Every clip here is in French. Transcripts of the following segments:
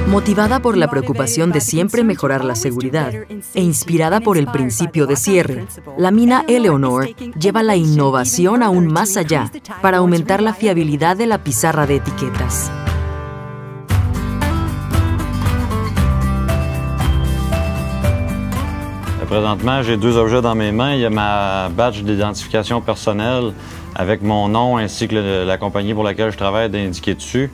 Motivada por la preocupación de siempre mejorar la seguridad e inspirada por el principio de cierre, la mina Eleonore lleva la innovación aún más allá para aumentar la fiabilidad de la pizarra de etiquetas. Présentement, j'ai deux objets dans mes mains. Il y a ma badge d'identification personnelle avec mon nom ainsi que la compagnie pour laquelle je travaille d'indiquer dessus.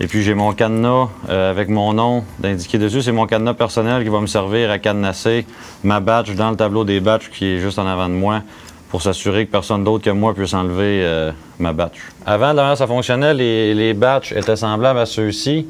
Et puis j'ai mon cadenas avec mon nom d'indiquer dessus. C'est mon cadenas personnel qui va me servir à cadenasser ma badge dans le tableau des badges qui est juste en avant de moi pour s'assurer que personne d'autre que moi puisse enlever ma badge. Avant, la manière ça fonctionnait, les badges étaient semblables à ceux-ci.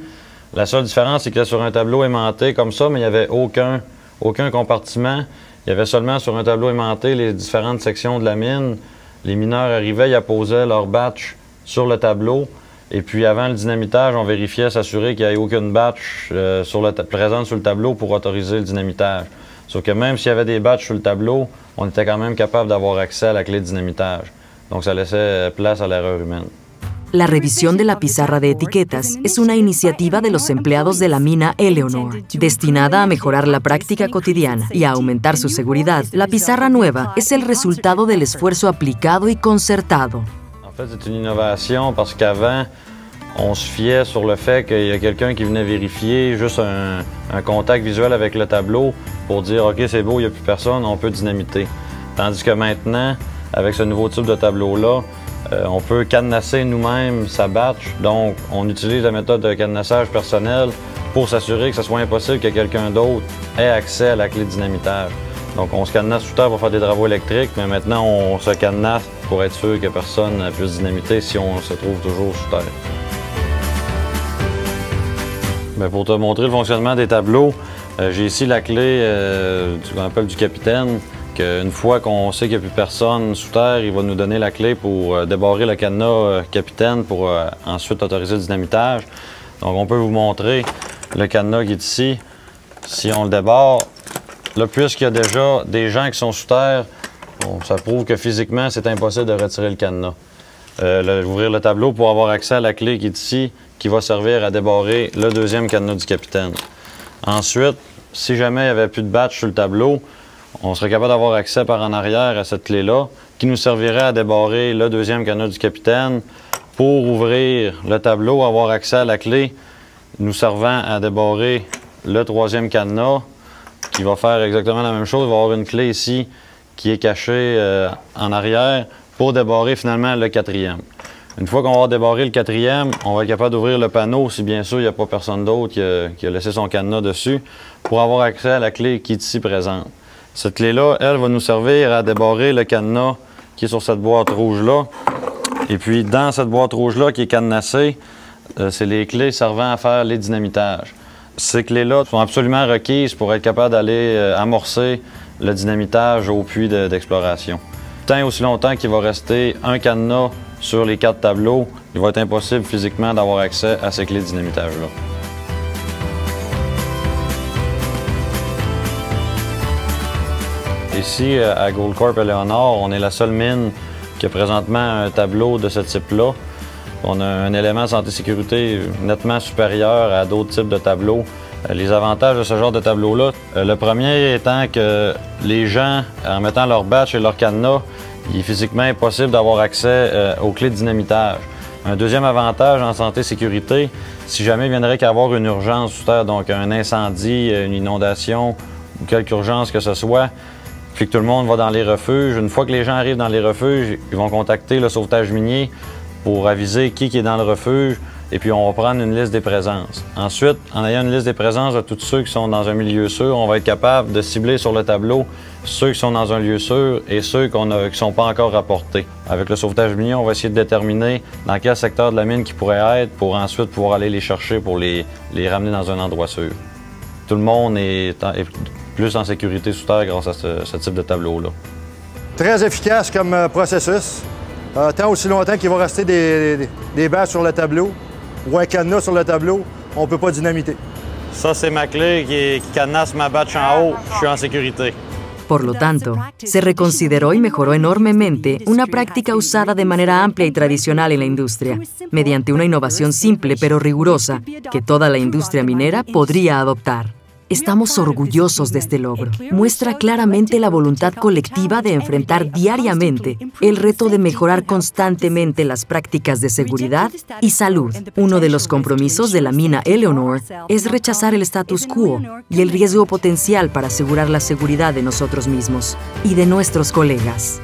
La seule différence, c'est que sur un tableau aimanté comme ça, mais il n'y avait aucun compartiment. Il y avait seulement sur un tableau aimanté les différentes sections de la mine. Les mineurs arrivaient, ils apposaient leur batch sur le tableau. Et puis avant le dynamitage, on vérifiait, s'assurer qu'il n'y ait aucune batch présente sur le tableau pour autoriser le dynamitage. Sauf que même s'il y avait des batchs sur le tableau, on était quand même capable d'avoir accès à la clé de dynamitage. Donc ça laissait place à l'erreur humaine. La revisión de la pizarra de etiquetas es una iniciativa de los empleados de la mina Eleonore, destinada a mejorar la práctica cotidiana y a aumentar su seguridad. La pizarra nueva es el resultado del esfuerzo aplicado y concertado. En fait, c'est une innovation parce qu'avant, on se fiait sur le fait qu'il y a quelqu'un qui venait vérifier juste un contact visuel avec le tableau pour dire « OK, c'est beau, il n'y a plus personne, on peut dynamiter ». Tandis que maintenant, avec ce nouveau type de tableau-là, on peut cadenasser nous-mêmes sa batch, donc on utilise la méthode de cadenassage personnel pour s'assurer que ce soit impossible que quelqu'un d'autre ait accès à la clé de dynamitage. Donc on se cadenasse sous terre pour faire des travaux électriques, mais maintenant on se cadenasse pour être sûr que personne ne puisse dynamiter si on se trouve toujours sous terre. Bien, pour te montrer le fonctionnement des tableaux, j'ai ici la clé qu'on appelle du capitaine. Une fois qu'on sait qu'il n'y a plus personne sous terre, il va nous donner la clé pour débarrer le cadenas capitaine pour ensuite autoriser le dynamitage. Donc on peut vous montrer le cadenas qui est ici. Si on le débarre, là, puisqu'il y a déjà des gens qui sont sous terre, ça prouve que physiquement c'est impossible de retirer le cadenas. Ouvrir le tableau pour avoir accès à la clé qui est ici, qui va servir à débarrer le deuxième cadenas du capitaine. Ensuite, si jamais il n'y avait plus de batch sur le tableau, on serait capable d'avoir accès par en arrière à cette clé-là, qui nous servirait à débarrer le deuxième cadenas du capitaine pour ouvrir le tableau, avoir accès à la clé, nous servant à débarrer le troisième cadenas, qui va faire exactement la même chose. Il va y avoir une clé ici qui est cachée en arrière pour débarrer finalement le quatrième. Une fois qu'on va débarrer le quatrième, on va être capable d'ouvrir le panneau, si bien sûr il n'y a pas personne d'autre qui a laissé son cadenas dessus, pour avoir accès à la clé qui est ici présente. Cette clé-là, elle, va nous servir à débarrer le cadenas qui est sur cette boîte rouge-là. Et puis, dans cette boîte rouge-là qui est cadenassée, c'est les clés servant à faire les dynamitages. Ces clés-là sont absolument requises pour être capable d'aller amorcer le dynamitage au puits d'exploration. Tant et aussi longtemps qu'il va rester un cadenas sur les 4 tableaux, il va être impossible physiquement d'avoir accès à ces clés de dynamitage-là. Ici, à Goldcorp Eleonore, on est la seule mine qui a présentement un tableau de ce type-là. On a un élément santé-sécurité nettement supérieur à d'autres types de tableaux. Les avantages de ce genre de tableau-là, le premier étant que les gens, en mettant leur batch et leur cadenas, il est physiquement impossible d'avoir accès aux clés de dynamitage. Un deuxième avantage en santé-sécurité, si jamais il viendrait qu'à avoir une urgence sous terre, donc un incendie, une inondation ou quelque urgence que ce soit, puis que tout le monde va dans les refuges. Une fois que les gens arrivent dans les refuges, ils vont contacter le sauvetage minier pour aviser qui est dans le refuge, et puis on va prendre une liste des présences. Ensuite, en ayant une liste des présences de tous ceux qui sont dans un milieu sûr, on va être capable de cibler sur le tableau ceux qui sont dans un lieu sûr et ceux qui ne sont pas encore rapportés. Avec le sauvetage minier, on va essayer de déterminer dans quel secteur de la mine qui pourrait être pour ensuite pouvoir aller les chercher pour les ramener dans un endroit sûr. Tout le monde est plus en sécurité sous terre grâce à ce type de tableau-là. Très efficace comme processus. Tant aussi longtemps qu'il va rester des batchs sur le tableau ou un cadenas sur le tableau, on ne peut pas dynamiter. Ça, c'est ma clé qui cadenasse ma batch en haut. Je suis en sécurité. Por lo tanto, se reconsideró y mejoró enormemente una práctica usada de manera amplia y tradicional en la industria, mediante una innovación simple pero rigurosa que toda la industria minera podría adoptar. Estamos orgullosos de este logro. Muestra claramente la voluntad colectiva de enfrentar diariamente el reto de mejorar constantemente las prácticas de seguridad y salud. Uno de los compromisos de la mina Éleonore es rechazar el status quo y el riesgo potencial para asegurar la seguridad de nosotros mismos y de nuestros colegas.